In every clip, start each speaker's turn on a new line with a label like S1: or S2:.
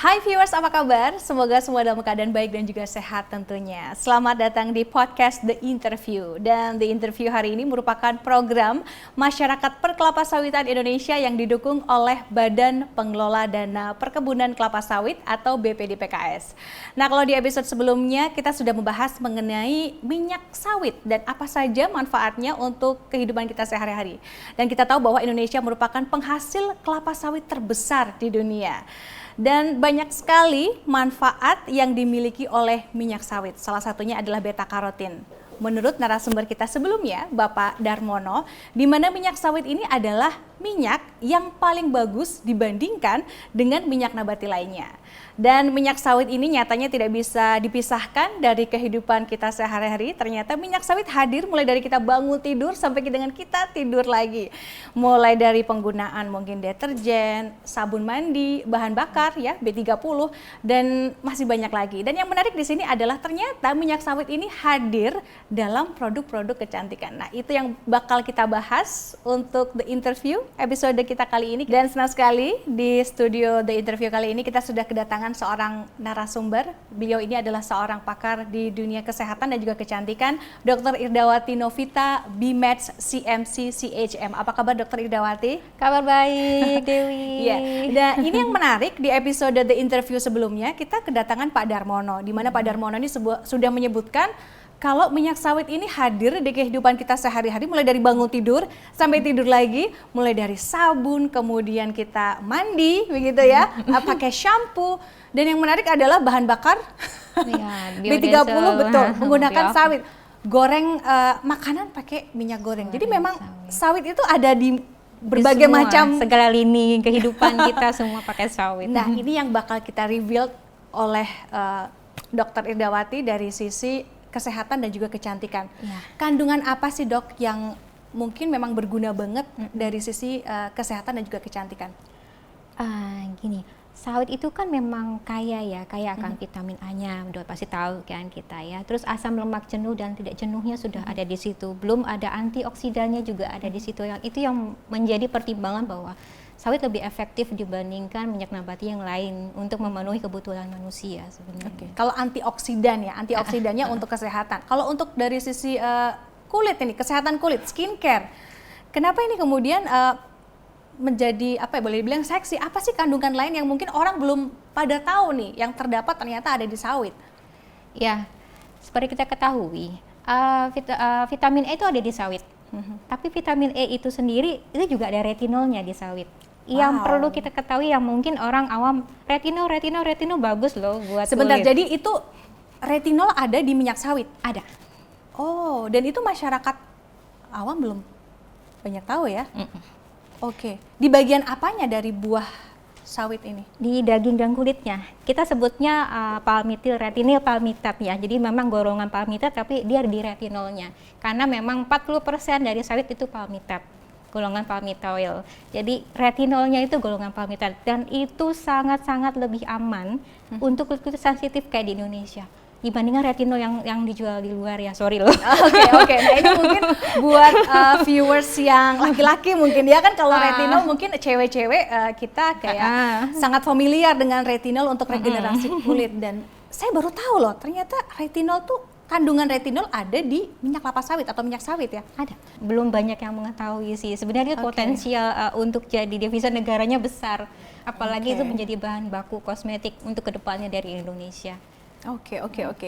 S1: Hai viewers, apa kabar? Semoga semua dalam keadaan baik dan juga sehat tentunya. Selamat datang di podcast The Interview. Dan The Interview hari ini merupakan program Masyarakat Perkelapa Sawitan Indonesia yang didukung oleh Badan Pengelola Dana Perkebunan Kelapa Sawit atau BPDPKS. Nah, kalau di episode sebelumnya kita sudah membahas mengenai minyak sawit dan apa saja manfaatnya untuk kehidupan kita sehari-hari. Dan kita tahu bahwa Indonesia merupakan penghasil kelapa sawit terbesar di dunia. Dan banyak sekali manfaat yang dimiliki oleh minyak sawit. Salah satunya adalah beta-karotin. Menurut narasumber kita sebelumnya, Bapak Darmono, di mana minyak sawit ini adalah minyak yang paling bagus dibandingkan dengan minyak nabati lainnya. Dan minyak sawit ini nyatanya tidak bisa dipisahkan dari kehidupan kita sehari-hari. Ternyata minyak sawit hadir mulai dari kita bangun tidur sampai dengan kita tidur lagi. Mulai dari penggunaan mungkin deterjen, sabun mandi, bahan bakar ya, B30 dan masih banyak lagi. Dan yang menarik di sini adalah ternyata minyak sawit ini hadir dalam produk-produk kecantikan. Nah, itu yang bakal kita bahas untuk The Interview episode kita kali ini. Dan senang sekali di studio The Interview kali ini kita sudah kedatangan seorang narasumber. Beliau ini adalah seorang pakar di dunia kesehatan dan juga kecantikan, Dr. Irdawati Novita, BMEDS CMC CHM. Apa kabar Dr. Irdawati?
S2: Kabar baik, Dewi.
S1: Ya. Dan ini yang menarik di episode The Interview sebelumnya kita kedatangan Pak Darmono, di mana Pak Darmono ini sudah menyebutkan kalau minyak sawit ini hadir di kehidupan kita sehari-hari, mulai dari bangun tidur sampai tidur lagi, mulai dari sabun, kemudian kita mandi, begitu ya, pakai shampoo, dan yang menarik adalah bahan bakar
S2: Ya,
S1: B30 betul, menggunakan
S2: ya.
S1: sawit, goreng makanan pakai minyak goreng. Jadi memang sawit itu ada di berbagai
S2: semua,
S1: macam
S2: segala lini kehidupan kita semua pakai sawit.
S1: Nah, ini yang bakal kita reveal oleh Dr. Irdawati dari sisi kesehatan dan juga kecantikan.
S2: Ya.
S1: Kandungan apa sih dok yang mungkin memang berguna banget dari sisi kesehatan dan juga kecantikan?
S2: Gini, sawit itu kan memang kaya akan vitamin A-nya, udah pasti tahu kan kita ya. Terus asam lemak jenuh dan tidak jenuhnya sudah ada di situ. Belum ada antioksidannya juga ada di situ. Itu yang menjadi pertimbangan bahwa sawit lebih efektif dibandingkan minyak nabati yang lain untuk memenuhi kebutuhan manusia sebenarnya.
S1: Okay. Kalau antioksidan ya, antioksidannya untuk kesehatan. Kalau untuk dari sisi kulit ini, kesehatan kulit, skincare, kenapa ini kemudian menjadi apa ya, boleh dibilang seksi? Apa sih kandungan lain yang mungkin orang belum pada tahu nih, yang terdapat ternyata ada di sawit?
S2: Ya, seperti kita ketahui, vitamin E itu ada di sawit. Tapi vitamin E itu sendiri itu juga ada retinolnya di sawit. Yang perlu kita ketahui yang mungkin orang awam, retinol bagus loh buat
S1: sebentar,
S2: kulit.
S1: jadi itu retinol ada di minyak sawit?
S2: Ada.
S1: Oh, dan itu masyarakat awam belum banyak tahu ya? Oke, di bagian apanya dari buah sawit ini?
S2: Di daging dan kulitnya. Kita sebutnya palmitil retinil palmitat ya. Jadi memang golongan palmitat tapi dia di retinolnya. Karena memang 40% dari sawit itu palmitat, golongan palmitoil. Jadi retinolnya itu golongan palmitat dan itu sangat-sangat lebih aman untuk kulit sensitif kayak di Indonesia dibandingkan retinol yang dijual di luar ya, sorry loh.
S1: Oke. Nah ini mungkin buat viewers yang laki-laki mungkin ya kan, kalau retinol mungkin cewek-cewek kita kayak sangat familiar dengan retinol untuk regenerasi kulit, dan saya baru tahu loh ternyata retinol tuh, kandungan retinol ada di minyak kelapa sawit atau minyak sawit ya?
S2: Ada. Belum banyak yang mengetahui sih. Sebenarnya potensial untuk jadi devisa negaranya besar. Apalagi itu menjadi bahan baku kosmetik untuk kedepannya dari Indonesia.
S1: Oke.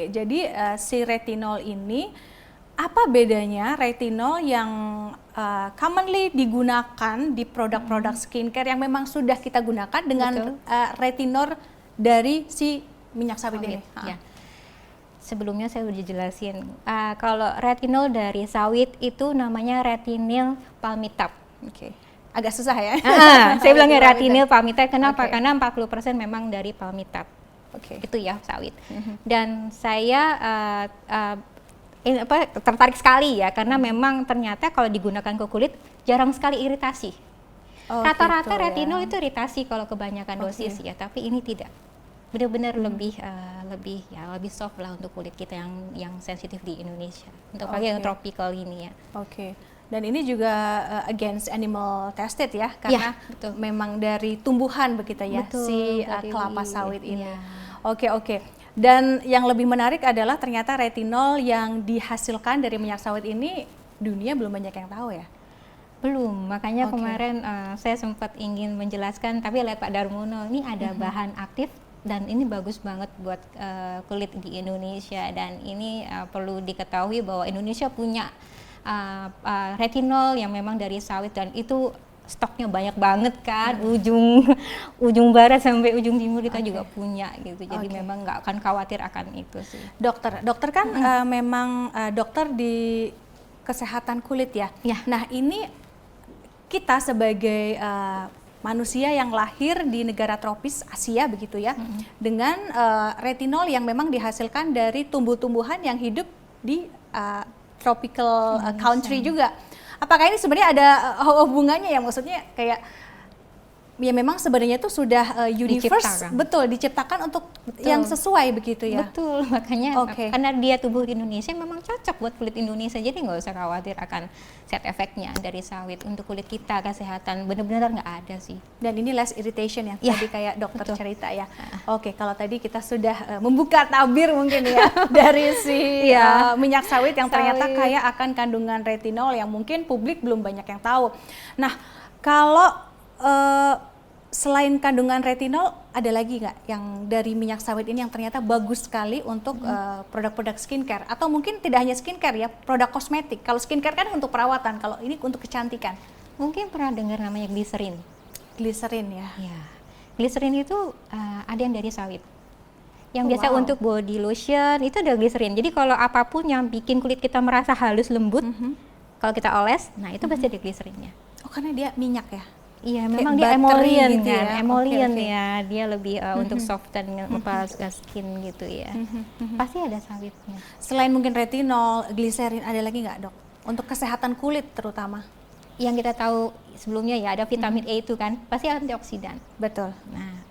S1: Jadi si retinol ini, apa bedanya retinol yang commonly digunakan di produk-produk skincare yang memang sudah kita gunakan dengan retinol dari si minyak sawit ini?
S2: Ya. Sebelumnya saya udah jelasin, kalau retinol dari sawit itu namanya retinil palmitat.
S1: Oke. Agak susah ya?
S2: Saya bilangnya retinil palmitat, kenapa? Karena 40% memang dari palmitat. Itu ya sawit. Dan saya tertarik sekali ya, karena memang ternyata kalau digunakan ke kulit jarang sekali iritasi. Rata-rata retinol itu iritasi kalau kebanyakan dosis ya, tapi ini tidak. Benar-benar lebih soft lah untuk kulit kita yang sensitif di Indonesia. Untuk pakai yang tropical ini ya.
S1: Dan ini juga against animal tested ya, karena
S2: betul.
S1: memang dari tumbuhan begitu ya,
S2: Betul,
S1: si
S2: dari
S1: kelapa sawit ini.
S2: iya.
S1: Oke. Dan yang lebih menarik adalah ternyata retinol yang dihasilkan dari minyak sawit ini dunia belum banyak yang tahu ya.
S2: Belum, makanya kemarin saya sempat ingin menjelaskan, tapi lihat Pak Darmono, ini ada bahan aktif dan ini bagus banget buat kulit di Indonesia, dan ini perlu diketahui bahwa Indonesia punya retinol yang memang dari sawit, dan itu stoknya banyak banget kan, ujung barat sampai ujung timur kita juga punya gitu, jadi memang nggak akan khawatir akan itu sih.
S1: Dokter kan memang dokter di kesehatan kulit ya. Nah ini kita sebagai manusia yang lahir di negara tropis Asia begitu ya, dengan retinol yang memang dihasilkan dari tumbuh-tumbuhan yang hidup di tropical country juga. Apakah ini sebenarnya ada hubungannya ya, maksudnya kayak ya memang sebenarnya itu sudah universe diciptakan untuk yang sesuai begitu ya.
S2: Betul, makanya karena dia tumbuh di Indonesia memang cocok buat kulit Indonesia, jadi nggak usah khawatir akan side efeknya dari sawit untuk kulit kita, kesehatan benar-benar nggak ada sih. Dan
S1: ini less irritation ya, tadi kayak dokter cerita ya. Kalau tadi kita sudah membuka tabir mungkin ya dari si minyak sawit yang ternyata kaya akan kandungan retinol yang mungkin publik belum banyak yang tahu. Nah kalau selain kandungan retinol, ada lagi nggak yang dari minyak sawit ini yang ternyata bagus sekali untuk produk-produk skincare? Atau mungkin tidak hanya skincare ya, produk kosmetik. Kalau skincare kan untuk perawatan, kalau ini untuk kecantikan.
S2: Mungkin pernah dengar namanya gliserin.
S1: Gliserin ya?
S2: Ya, gliserin itu ada yang dari sawit. Yang biasa untuk body lotion itu ada gliserin. Jadi kalau apapun yang bikin kulit kita merasa halus lembut, kalau kita oles, nah itu pasti ada gliserinnya.
S1: Oh, karena dia minyak ya?
S2: Iya, memang dia emollient
S1: gitu
S2: kan,
S1: ya?
S2: emollient ya, dia lebih untuk soften skin gitu ya. Pasti ada sawitnya.
S1: Selain mungkin retinol, gliserin, ada lagi nggak dok? Untuk kesehatan kulit terutama?
S2: Yang kita tahu sebelumnya ya ada vitamin A itu kan, pasti antioksidan.
S1: Betul.
S2: Nah,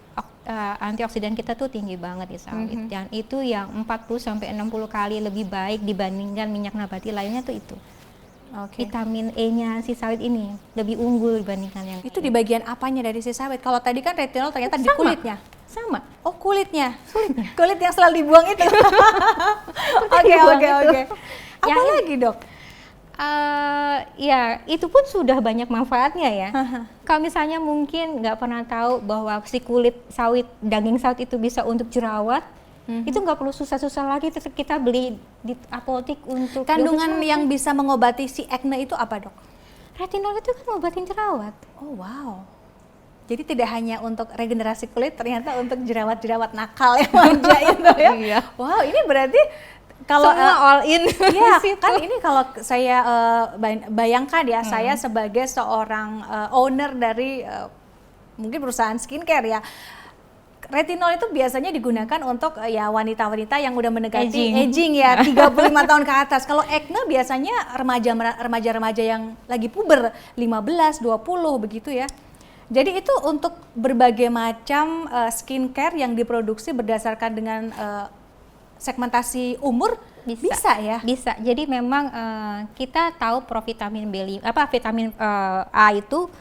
S2: antioksidan kita tuh tinggi banget di sawit, dan itu yang 40-60 kali lebih baik dibandingkan minyak nabati lainnya tuh itu. Vitamin E-nya si sawit ini lebih unggul dibandingkan yang
S1: itu di bagian apanya dari si sawit? Kalau tadi kan retinol ternyata di kulitnya.
S2: Sama.
S1: Oh, kulitnya. Kulit yang selalu dibuang itu. Oke. Apa lagi, Dok?
S2: Ya, itu pun sudah banyak manfaatnya ya. Kalau misalnya mungkin nggak pernah tahu bahwa si kulit sawit, daging sawit itu bisa untuk jerawat, itu nggak perlu susah-susah lagi kita beli di apotek untuk
S1: kandungan yang bisa mengobati si acne itu apa dok?
S2: Retinol itu kan ngobatin jerawat.
S1: Oh wow, jadi tidak hanya untuk regenerasi kulit, ternyata untuk jerawat-jerawat nakal yang manja itu ya.
S2: Iya.
S1: Wow, ini berarti kalau
S2: semua all in.
S1: Ya kan ini kalau saya bayangkan ya, saya sebagai seorang owner dari mungkin perusahaan skincare ya, retinol itu biasanya digunakan untuk ya wanita-wanita yang udah mendekati aging ya, 35 tahun ke atas. Kalau acne biasanya remaja-remaja yang lagi puber, 15, 20 begitu ya. Jadi itu untuk berbagai macam skincare yang diproduksi berdasarkan dengan segmentasi umur bisa ya?
S2: Bisa. Jadi memang kita tahu provitamin vitamin A itu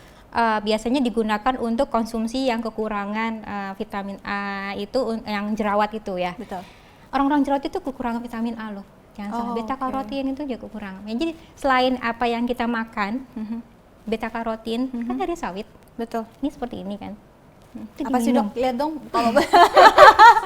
S2: biasanya digunakan untuk konsumsi yang kekurangan vitamin A itu, yang jerawat itu ya.
S1: Betul.
S2: Orang-orang jerawat itu kekurangan vitamin A loh. Jangan salah, beta karotin itu juga kekurangan. Jadi selain apa yang kita makan, beta karotin kan dari sawit.
S1: Betul.
S2: Ini seperti ini kan.
S1: Apa sih dok? Lihat dong.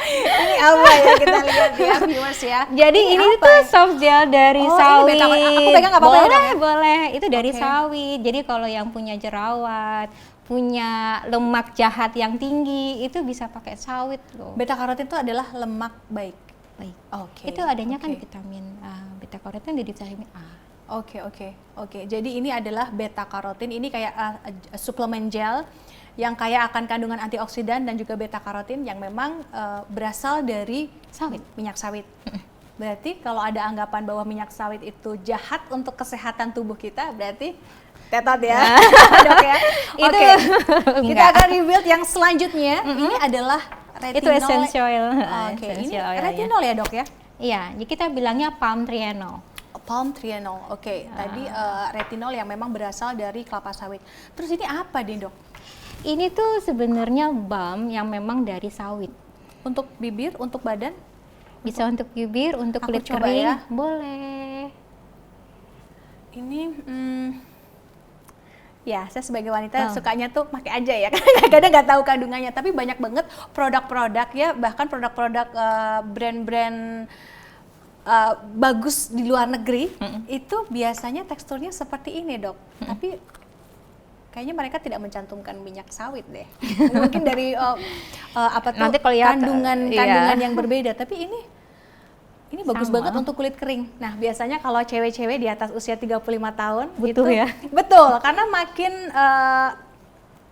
S1: Ini apa ya, kita lihat ya viewers ya.
S2: Jadi ini tuh soft gel dari sawit.
S1: Aku pegang nggak apa-apa ya?
S2: Boleh. Itu dari sawit. Jadi kalau yang punya jerawat, punya lemak jahat yang tinggi, itu bisa pakai sawit loh.
S1: Beta karotin itu adalah lemak baik.
S2: Itu adanya kan vitamin beta karotin di vitamin A.
S1: Oke. Jadi ini adalah beta karotin. Ini kayak suplemen gel yang kaya akan kandungan antioksidan dan juga beta karotin yang memang berasal dari minyak sawit. Berarti kalau ada anggapan bahwa minyak sawit itu jahat untuk kesehatan tubuh kita, berarti tetot ya, dok ya. Oke. Kita akan rebuild yang selanjutnya. Ini adalah retinol.
S2: Itu essential oil.
S1: Ini retinol ya dok ya?
S2: Iya, jadi kita bilangnya palm trienol.
S1: Palmtrienol, oke. Tadi retinol yang memang berasal dari kelapa sawit. Terus ini apa deh, Dok?
S2: Ini tuh sebenarnya balm yang memang dari sawit.
S1: Untuk bibir, untuk badan?
S2: Bisa untuk bibir, untuk
S1: Aku
S2: kulit
S1: coba
S2: kering,
S1: ya.
S2: boleh.
S1: Ini, ya saya sebagai wanita sukanya tuh pakai aja ya, kadang-kadang nggak tahu kandungannya. Tapi banyak banget produk-produk ya, bahkan produk-produk brand-brand bagus di luar negeri itu biasanya teksturnya seperti ini, Dok. Tapi kayaknya mereka tidak mencantumkan minyak sawit deh. Mungkin dari apa tuh
S2: Nanti kalau lihat,
S1: kandungan yang berbeda. Tapi ini bagus
S2: Sama.
S1: banget untuk kulit kering. Nah, biasanya kalau cewek-cewek di atas usia 35 tahun
S2: Butuh
S1: itu
S2: ya?
S1: betul, karena makin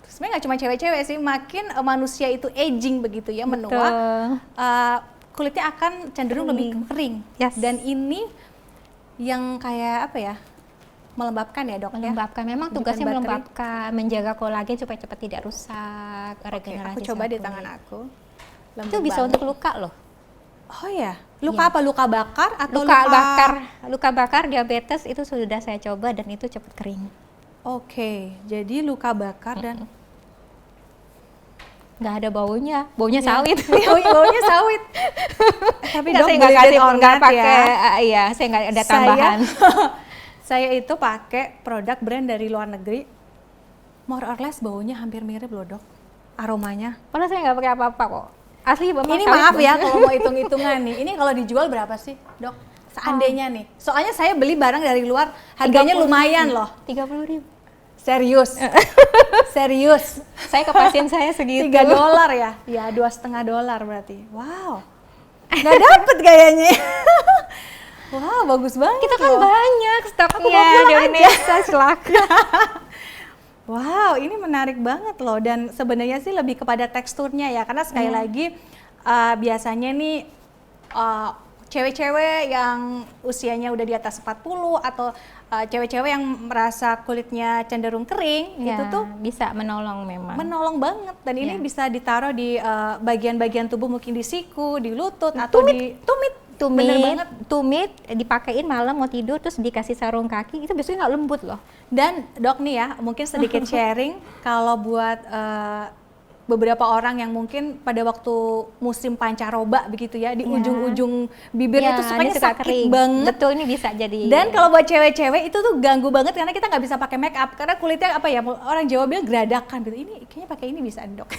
S1: sebenarnya nggak cuma cewek-cewek sih, makin manusia itu aging begitu ya, menua.
S2: Betul.
S1: Kulitnya akan cenderung lebih kering.
S2: Yes.
S1: Dan ini yang kayak apa ya? Melembabkan ya, Dok, ya?
S2: Melembabkan, memang
S1: Bukan
S2: tugasnya
S1: bakteri.
S2: melembabkan, menjaga kolagen supaya cepat tidak rusak,
S1: Oke,
S2: regenerasi
S1: aku coba
S2: sel
S1: di
S2: kulit.
S1: tangan aku.
S2: Itu
S1: Lembut
S2: bisa
S1: banget.
S2: untuk luka loh.
S1: Oh ya, luka apa? Luka bakar atau
S2: Luka bakar diabetes itu sudah saya coba dan itu cepat kering.
S1: Oke, jadi luka bakar dan
S2: Nggak ada baunya
S1: Ya.
S2: sawit.
S1: Baunya sawit. Tapi
S2: Nggak,
S1: Dok,
S2: saya nggak
S1: believe
S2: kasih,
S1: it or
S2: nggak
S1: not
S2: pakai,
S1: ya.
S2: iya, saya nggak ada tambahan.
S1: Saya itu pakai produk brand dari luar negeri. More or less baunya hampir mirip loh, Dok. Aromanya.
S2: Padahal saya nggak pakai apa-apa kok. Asli bapak
S1: Ini
S2: sawit
S1: maaf
S2: loh.
S1: ya kalau mau hitung-hitungan nih. Ini kalau dijual berapa sih, Dok? Seandainya nih. Soalnya saya beli barang dari luar, harganya
S2: 30.000.
S1: lumayan loh.
S2: 30.000.
S1: Serius. Serius.
S2: Saya ke pasien saya segitu.
S1: $3 ya? Ya, $2,5 berarti. Wow. Nggak dapet kayaknya. Wow, bagus banget.
S2: Kita kan
S1: loh.
S2: banyak stoknya
S1: bawa pulang
S2: dari
S1: aja.
S2: Indonesia, silakan.
S1: Wow, ini menarik banget loh. Dan sebenarnya sih lebih kepada teksturnya ya, karena sekali lagi biasanya nih cewek-cewek yang usianya udah di atas 40 atau cewek-cewek yang merasa kulitnya cenderung kering,
S2: Ya,
S1: itu tuh
S2: bisa menolong memang.
S1: menolong banget. Dan ini
S2: Ya.
S1: bisa ditaruh di bagian-bagian tubuh, mungkin di siku, di lutut, atau di tumit. Bener banget.
S2: Tumit dipakein malam mau tidur terus dikasih sarung kaki itu biasanya nggak lembut loh.
S1: Dan Dok nih ya, mungkin sedikit sharing kalau buat beberapa orang yang mungkin pada waktu musim pancaroba begitu ya, di
S2: Ya.
S1: ujung-ujung bibir
S2: Ya,
S1: itu sukanya
S2: ini suka
S1: sakit
S2: kering.
S1: banget.
S2: Betul, ini bisa jadi.
S1: Dan kalau buat cewek-cewek itu tuh ganggu banget karena kita nggak bisa pakai make up karena kulitnya apa ya, orang Jawa bilang geradakan gitu. Ini kayaknya pakai ini bisa, Dok.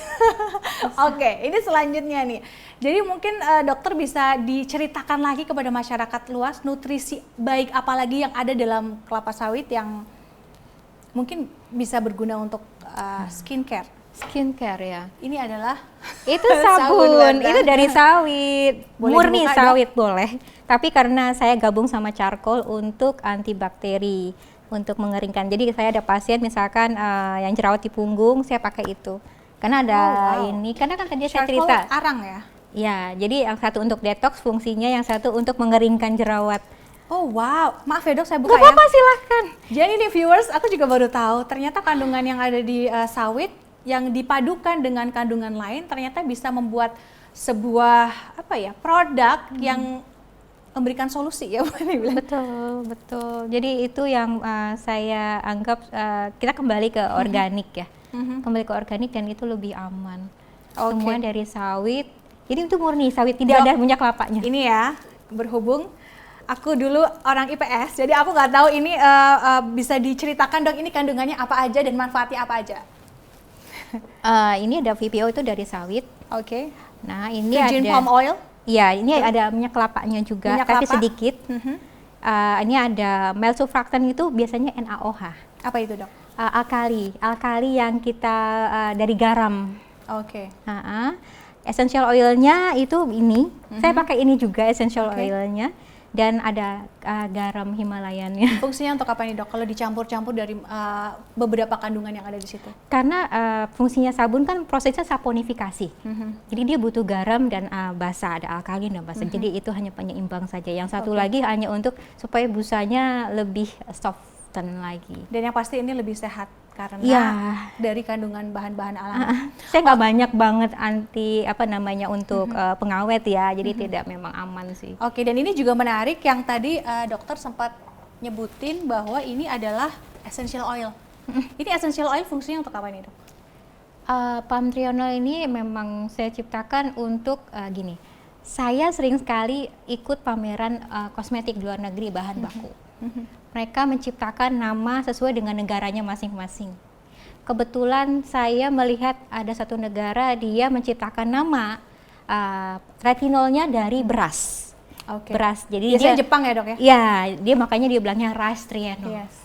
S1: Oke, ini selanjutnya nih. Jadi mungkin dokter bisa diceritakan lagi kepada masyarakat luas nutrisi baik apalagi yang ada dalam kelapa sawit yang mungkin bisa berguna untuk skincare.
S2: skincare ya.
S1: Ini adalah
S2: Itu
S1: Sabun
S2: sabun,
S1: warna.
S2: itu dari sawit.
S1: Boleh
S2: Murni
S1: dibuka, Dok?
S2: sawit boleh. Tapi karena saya gabung sama charcoal untuk antibakteri, untuk mengeringkan. Jadi saya ada pasien misalkan yang jerawat di punggung, saya pakai itu. Karena ada ini, karena kan tadi saya
S1: charcoal
S2: cerita.
S1: arang ya.
S2: Ya, jadi yang satu untuk detox fungsinya, yang satu untuk mengeringkan jerawat.
S1: Oh wow, maaf ya Dok, saya buka
S2: Gak
S1: ya.
S2: apa-apa, silahkan.
S1: Jadi nih viewers, aku juga baru tahu ternyata kandungan yang ada di sawit yang dipadukan dengan kandungan lain ternyata bisa membuat sebuah apa ya produk yang memberikan solusi ya.
S2: Betul, betul. Jadi itu yang saya anggap kita kembali ke organik ya. Kembali ke organik dan itu lebih aman.
S1: Oke.
S2: Semua dari sawit. Jadi itu murni sawit, tidak
S1: Dok,
S2: ada minyak kelapanya.
S1: Ini ya, berhubung aku dulu orang IPS, jadi aku nggak tahu ini bisa diceritakan Dok ini kandungannya apa aja dan manfaatnya apa aja.
S2: Ini ada VPO itu dari sawit.
S1: Oke.
S2: Nah ini
S1: Virgin
S2: ada.
S1: palm oil.
S2: Iya, ini ada minyak kelapanya juga,
S1: Minyak
S2: tapi
S1: kelapa.
S2: sedikit. Ini ada melsurfactan itu biasanya NaOH.
S1: Apa itu Dok?
S2: Alkali yang kita dari garam.
S1: Oke.
S2: Essential oilnya itu ini, saya pakai ini juga essential
S1: Oke.
S2: oilnya, dan ada garam Himalayannya.
S1: Fungsinya untuk apa nih Dok? Kalau dicampur-campur dari beberapa kandungan yang ada di situ.
S2: Karena fungsinya sabun kan prosesnya saponifikasi, jadi dia butuh garam dan basa, ada alkalin dan basa. Jadi itu hanya penyeimbang saja. Yang satu lagi hanya untuk supaya busanya lebih soften lagi.
S1: Dan yang pasti ini lebih sehat karena
S2: Iya.
S1: dari kandungan bahan-bahan alami.
S2: Saya nggak banyak banget untuk pengawet ya, jadi tidak memang aman sih.
S1: Oke, dan ini juga menarik yang tadi dokter sempat nyebutin bahwa ini adalah essential oil. Ini essential oil fungsinya untuk apa nih, Dok?
S2: Palm Trienol ini memang saya ciptakan untuk gini. Saya sering sekali ikut pameran kosmetik di luar negeri bahan baku. Mereka menciptakan nama sesuai dengan negaranya masing-masing. Kebetulan saya melihat ada satu negara dia menciptakan nama retinolnya dari beras. Beras. Jadi
S1: biasanya
S2: dia
S1: Jepang ya, Dok ya?
S2: Ya, dia makanya dia bilangnya rice trienol.
S1: Yes.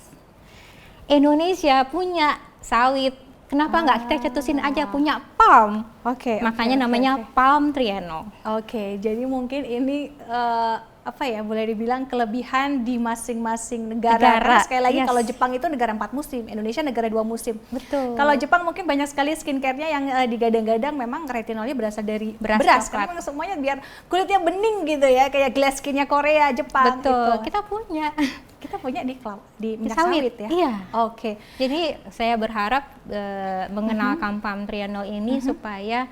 S2: Indonesia punya sawit. Kenapa nggak kita cetusin aja punya palm? Makanya namanya palm trienol.
S1: Jadi mungkin ini apa ya, boleh dibilang kelebihan di masing-masing negara. Karena sekali lagi kalau Jepang itu negara 4 musim, Indonesia negara 2 musim.
S2: Betul.
S1: Kalau Jepang mungkin banyak sekali skincare-nya yang digadang-gadang memang retinolnya berasal dari beras. Karena memang semuanya biar kulitnya bening gitu ya, kayak glass skin-nya Korea, Jepang.
S2: Betul.
S1: Gitu. Kita punya di minyak
S2: sawit
S1: ya.
S2: Iya.
S1: Jadi
S2: saya berharap mengenalkan palm trienol ini supaya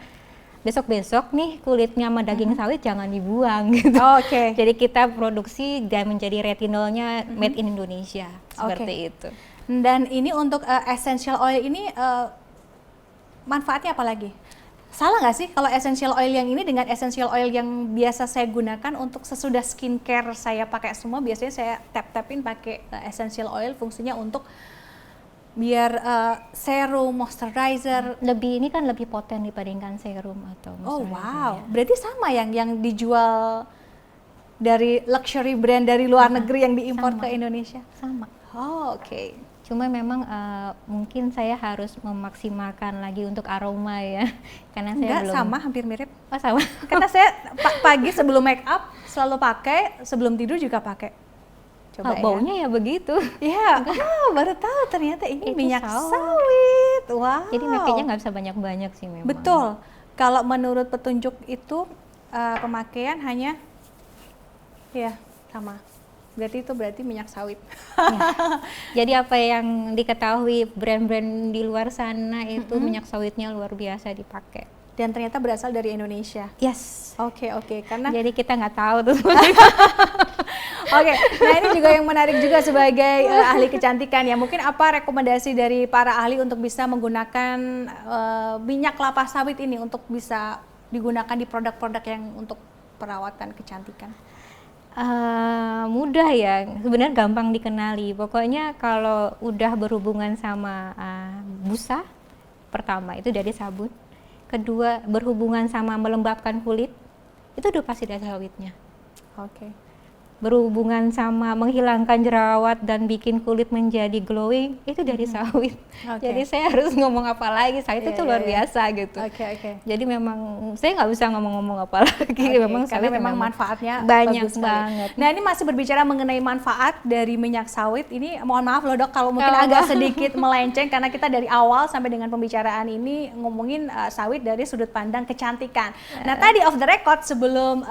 S2: besok-besok nih kulitnya sama daging sawit jangan dibuang gitu. Jadi kita produksi dan menjadi retinolnya made in Indonesia seperti itu.
S1: Dan ini untuk essential oil ini manfaatnya apa lagi? Salah nggak sih kalau essential oil yang ini dengan essential oil yang biasa saya gunakan untuk sesudah skincare saya pakai semua, biasanya saya tap-tapin pakai essential oil, fungsinya untuk biar serum, moisturizer.
S2: Ini kan lebih poten dibandingkan serum atau moisturizer.
S1: Berarti sama yang dijual dari luxury brand dari luar negeri yang diimpor ke Indonesia?
S2: Sama. Cuma memang mungkin saya harus memaksimalkan lagi untuk aroma ya, karena saya belum.
S1: Sama, hampir mirip.
S2: Sama.
S1: Karena saya pagi sebelum make up selalu pakai, sebelum tidur juga pakai. Coba
S2: baunya ya begitu.
S1: Iya. Baru tahu ternyata ini minyak sawit. Wow.
S2: Jadi makanya nggak bisa banyak-banyak sih memang.
S1: Betul. Kalau menurut petunjuk itu pemakaian hanya sama. Berarti minyak sawit.
S2: Jadi apa yang diketahui brand-brand di luar sana itu minyak sawitnya luar biasa dipakai.
S1: Dan ternyata berasal dari Indonesia.
S2: Yes.
S1: Oke. Karena
S2: jadi kita nggak tahu tuh.
S1: Nah ini juga yang menarik juga sebagai ahli kecantikan ya. Mungkin apa rekomendasi dari para ahli untuk bisa menggunakan minyak kelapa sawit ini untuk bisa digunakan di produk-produk yang untuk perawatan kecantikan?
S2: Mudah ya, sebenarnya gampang dikenali. Pokoknya kalau udah berhubungan sama busa, pertama itu dari sabun. Kedua berhubungan sama melembabkan kulit, itu udah pasti dari sawitnya. Berhubungan sama menghilangkan jerawat dan bikin kulit menjadi glowing, itu dari sawit. Jadi saya harus ngomong apa lagi, sawit itu luar biasa gitu. Jadi memang saya nggak bisa ngomong apa lagi, memang sawit
S1: memang manfaatnya
S2: banyak banget.
S1: Nah ini masih berbicara mengenai manfaat dari minyak sawit, ini mohon maaf loh Dok kalau mungkin agak sedikit melenceng, karena kita dari awal sampai dengan pembicaraan ini ngomongin sawit dari sudut pandang kecantikan. Nah tadi off the record sebelum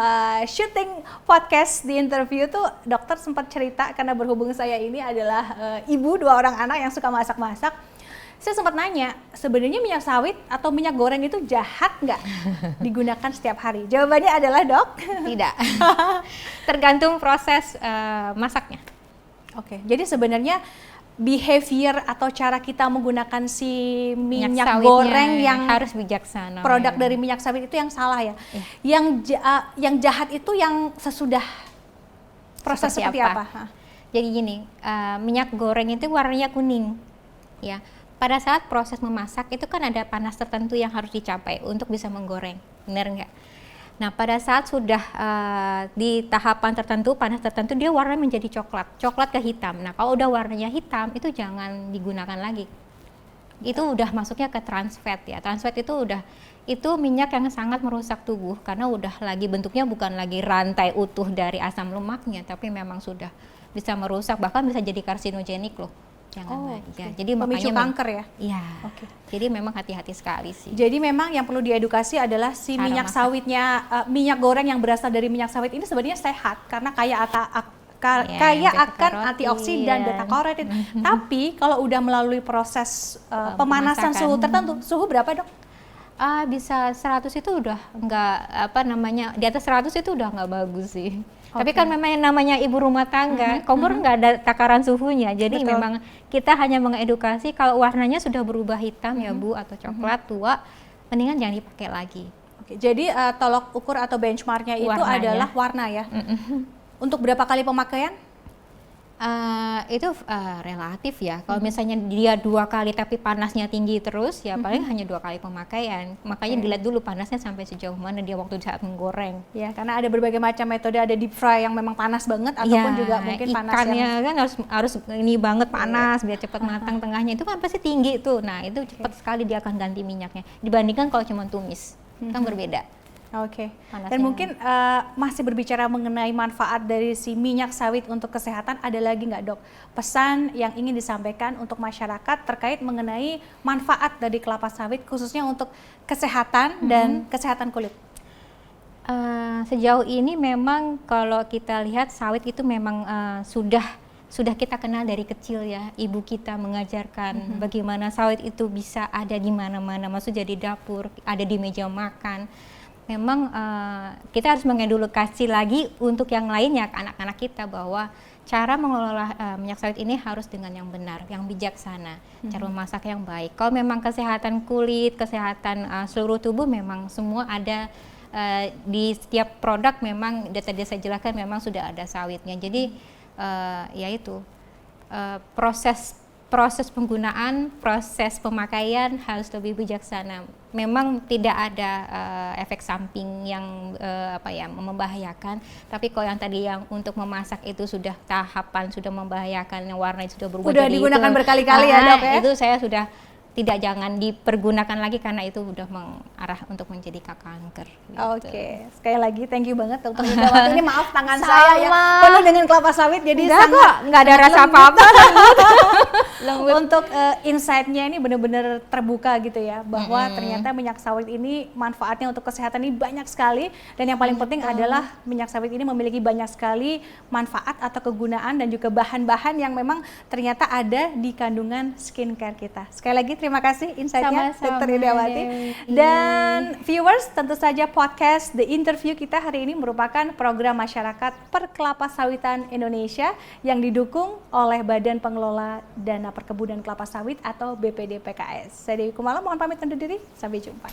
S1: syuting podcast di interview tuh dokter sempat cerita, karena berhubung saya ini adalah ibu 2 orang anak yang suka masak-masak, saya sempat nanya sebenarnya minyak sawit atau minyak goreng itu jahat nggak digunakan setiap hari? Jawabannya adalah Dok,
S2: tidak. Tergantung proses masaknya.
S1: Jadi sebenarnya behavior atau cara kita menggunakan si minyak goreng yang
S2: harus bijaksana.
S1: Produk dari minyak sawit itu yang salah ya. Yang jahat itu yang sesudah proses seperti apa?
S2: Jadi gini, minyak goreng itu warnanya kuning, ya. Pada saat proses memasak itu kan ada panas tertentu yang harus dicapai untuk bisa menggoreng, benar nggak? Nah pada saat sudah di tahapan tertentu, panas tertentu, dia warnanya menjadi coklat ke hitam. Nah kalau udah warnanya hitam itu jangan digunakan lagi. Itu udah masuknya ke trans fat ya. Trans fat itu minyak yang sangat merusak tubuh, karena udah lagi bentuknya bukan lagi rantai utuh dari asam lemaknya, tapi memang sudah bisa merusak, bahkan bisa jadi karsinogenik loh. Jangan jadi
S1: pemicu kanker ya?
S2: Iya. Jadi memang hati-hati sekali sih.
S1: Jadi memang yang perlu diedukasi adalah si minyak sawitnya, minyak goreng yang berasal dari minyak sawit ini sebenarnya sehat karena kaya akan antioksidan, beta karotin. Tapi kalau udah melalui proses pemanasan suhu tertentu, suhu berapa Dok?
S2: Bisa 100 itu udah nggak di atas 100 itu udah nggak bagus sih. Tapi kan memang yang namanya ibu rumah tangga, kompor nggak ada takaran suhunya. Jadi memang kita hanya mengedukasi kalau warnanya sudah berubah hitam ya Bu atau coklat tua, mendingan jangan dipakai lagi.
S1: Oke, jadi tolok ukur atau benchmarknya itu adalah warna ya. Untuk berapa kali pemakaian?
S2: Itu relatif ya. Kalau misalnya dia 2 kali tapi panasnya tinggi terus, ya paling hanya 2 kali pemakaian. Makanya dilihat dulu panasnya sampai sejauh mana dia waktu saat menggoreng.
S1: Ya, karena ada berbagai macam metode, ada deep fry yang memang panas banget ataupun juga mungkin panas
S2: ikannya
S1: yang
S2: kan harus ini banget panas biar cepat matang, tengahnya itu kan pasti tinggi tuh. Nah, itu cepat sekali dia akan ganti minyaknya dibandingkan kalau cuma tumis. Kan berbeda.
S1: Oke.
S2: Panasnya.
S1: Dan mungkin masih berbicara mengenai manfaat dari si minyak sawit untuk kesehatan, ada lagi nggak Dok pesan yang ingin disampaikan untuk masyarakat terkait mengenai manfaat dari kelapa sawit khususnya untuk kesehatan dan kesehatan kulit?
S2: Sejauh ini memang kalau kita lihat sawit itu memang sudah kita kenal dari kecil ya. Ibu kita mengajarkan bagaimana sawit itu bisa ada di mana-mana, maksudnya di dapur, ada di meja makan. Memang kita harus mengedukasi lagi untuk yang lainnya, anak-anak kita, bahwa cara mengelola minyak sawit ini harus dengan yang benar, yang bijaksana, cara memasak yang baik. Kalau memang kesehatan kulit, kesehatan seluruh tubuh memang semua ada di setiap produk, memang tadi saya jelaskan memang sudah ada sawitnya. Jadi yaitu proses penggunaan, proses pemakaian harus lebih bijaksana. Memang tidak ada efek samping yang membahayakan. Tapi kalau yang tadi yang untuk memasak itu sudah tahapan sudah membahayakan, yang warna sudah berubah.
S1: Udah digunakan berkali-kali ya Dok ya?
S2: Itu saya sudah jangan dipergunakan lagi karena itu udah mengarah untuk menjadi kanker. Gitu.
S1: Oke, sekali lagi thank you banget Dr. Indrawati. Ini maaf tangan saya ya penuh dengan kelapa sawit, jadi
S2: nggak ada rasa apa-apa.
S1: Untuk insight-nya ini benar-benar terbuka gitu ya, bahwa ternyata minyak sawit ini manfaatnya untuk kesehatan ini banyak sekali, dan yang paling penting adalah minyak sawit ini memiliki banyak sekali manfaat atau kegunaan dan juga bahan-bahan yang memang ternyata ada di kandungan skincare kita. Sekali lagi terima kasih insight-nya Dr. Indrawati. Dan viewers, tentu saja podcast The Interview kita hari ini merupakan program masyarakat perkelapa sawitan Indonesia yang didukung oleh Badan Pengelola Dana Perkebunan Kelapa Sawit atau BPD PKS. Saya Dewi Kumala mohon pamit undur diri, sampai jumpa.